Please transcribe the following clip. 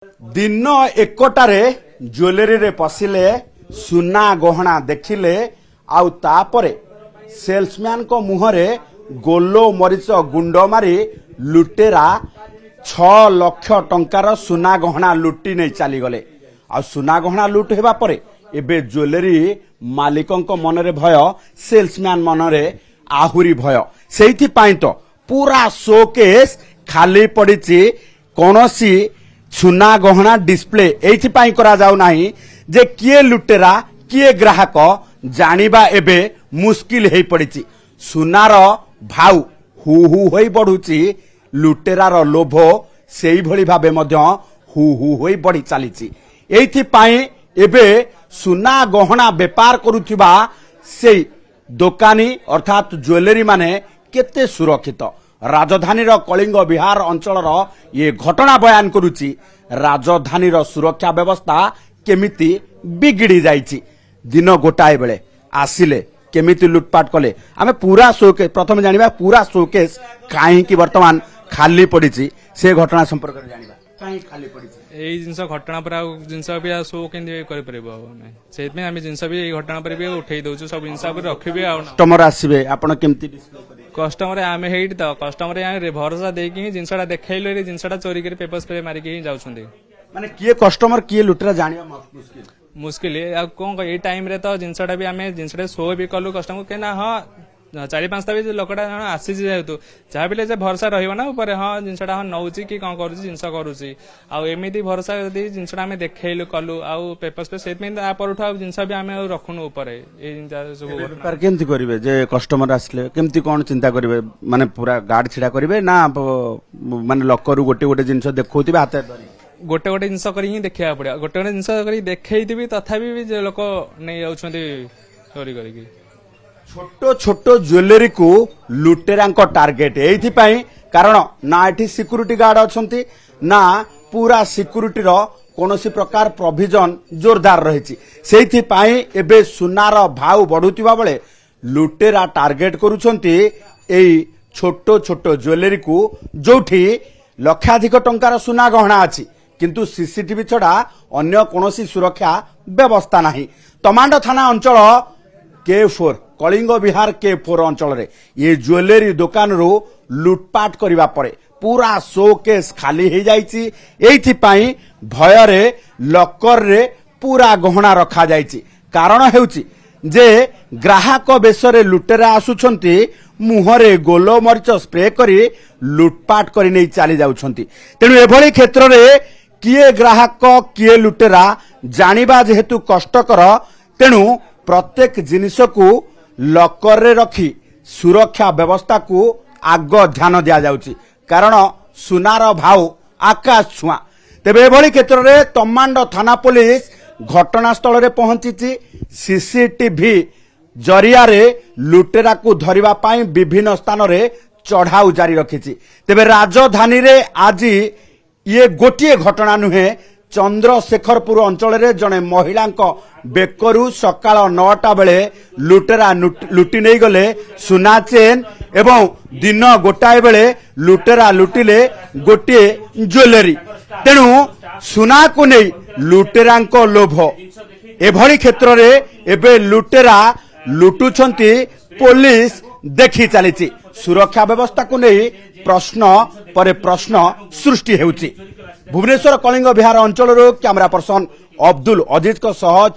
दिन एकटारे ज्वेलरी रे पशिले सुना गहना देखिले आउ तापरे सेल्समैन को मुहरे गोलो मरीच गुंड मारी लुटेरा 6 लाख टंकार सुना गहना लुटी नहीं चली गले। आ सुना गहना लुट हेबा परे एबे ज्वेलरी मालिकंक मनरे भय, सेल्समैन मनरे आहुरी भय। सेइथि पाई तो पूरा शोकेस खाली पड़िछि, कोनोसी सुना गहना डिस्प्ले एइथिपाई करा जाउ नाही जे किए लुटेरा किए ग्राहक जानिबा एबे मुश्किल हेई पड़िछि। सुनार भाउ हु हु होई बढुछि, लुटेरार लोभ सेई भली भाबे मध्य हु हु होई बढ़ी चलीछि। एइथिपाई एबे सुना गहना बेपार करुथिबा सेई दोकानी अर्थात ज्वेलरी माने केते सुरक्षित। राजधानी कलिंग विहार अंचल ये घटना बयान करुची राजधानी सुरक्षा व्यवस्था केमिति बिगिड़ी जाइछि। दिन गोटाए बेले आसिले केमिति लुटपाट कले आमे पूरा शोकेस प्रथम जानिबा पूरा शोकेस काहे कि वर्तमान खाली पड़िछि से घटना संपर्क रे जानिबा काहे खाली पड़िछि। एई जिंस घटना पर जिंस भी शो केंदे करि परबो हमें सेतमे आमे जिंस भी एई घटना पर भी उठेई दउछु, सब जिंस पर रखिबे। आ कस्टमर आसीबे आपण केमिति डिस्प्ले करिवे कस्टमर आमे हेइट त कस्टमर आमे भरोसा देकी ही जिंसटा देखैलो रे जिंसटा चोरी करी पेपर स्प्रे मारी के ही जाउछन्ती। माने किए कस्टमर किए लुटेरा जानिबा मुश्किल मुश्किल आ कोन ए टाइम रे तो जिंसटा भी आमे जिंसटा शो भी कलु कस्टमर के ना हां 4-5टा भी लोकटा आसी जेतु जहाँ भी जे भरोसा रहिबो ना ऊपर हां जिंसटा हां नउची कि कोन करूची जिंस करूची आ एमिति भरोसा यदि जिंसटा आमे देखैलो कलु आ पेपर स्प्रे सेतमे आ पर उठा जिंस भी आमे रखुनु ऊपर ए सब पर केमति करिवे जे कस्टमर आसले केमति कोन चिंता करिवे माने पूरा गार्ड छिड़ा करिवे ना माने लॉकर गोटे गोटे जिंस देखौतिबे हाते धरि गोटे गोटे जिंस करी ही देखिया पड़े गोटे गोटे जिंस करी देखैतिबी तथापि भी जे लोक नै जाउछन्ती चोरी करिकी। छोटो छोटो ज्वेलरी को लुटेरांको टार्गेट एइथिपाई कारण ना एठी सिक्यूरिटी गार्ड अछंती ना पूरा सिक्यूरिटी रो कोनोसी प्रकार प्रोविजन जोरदार रहिछि। सेइथिपाई एबे सुनार भाव बढ़ुतिबा बेले लुटेरा टार्गेट करूछंती एई छोटो छोटो ज्वेलरी को जोठी लक्षाधिक टंकार सुना गहना अछि किंतु सीसीटीवी छडा अन्य कोनोसी सुरक्षा व्यवस्था नाही। तमांडो थाना अंचल K4 कलिंग विहार K4 अंचल रे ये ज्वेलरी दुकान रो लुटपाट करिबा परे पूरा शोकेस खाली हे जाइछि। एइथिपाई भय रे लॉकर रे पूरा गहना रखा जाइछि। कारण हेउछि जे ग्राहक बेसरे लुटेरा आसुछंती मुहरे गोलो मरीच स्प्रे करी लुटपाट करी नै चली जाउछंती। तेनु एभली क्षेत्र रे किए ग्राहक किए लुटेरा जानिबा जेहेतु कष्टकर, तेनु प्रत्येक जिनिस को लॉकर रे रखी सुरक्षा व्यवस्था को आग ध्यान दिया जाउची कारण सुनार भाव आकाश छुआ। तेबे एभली क्षेत्र रे तमांडो थाना पुलिस घटनास्थल रे पहुंची सीसीटीवी जरिया रे लुटेरा को धरिबा पाई विभिन्न स्थान रे चढ़ाऊ जारी रखिछि। तेबे राजधानी रे आज ये गोटिए घटना नुहे, चंद्रशेखरपुर अंचल रे जने महिला बेकरू सकाळ 9टा बेले लुटेरा लुटी नहीं गले सुना चेन एवं दिन गोटाए बेले लुटेरा लुटिले गोटे ज्वेलरी। तेणु सुना को नहीं लुटेरांको लोभ एभली क्षेत्र रे एबे लुटेरा लुटुछंती पुलिस देखि चलीछि। सुरक्षा व्यवस्था को नहीं प्रश्न परे प्रश्न सृष्टि हेउछि। भुवनेश्वर कलिंग विहार अंचल कैमरा पर्सन अब्दुल अजीज को सह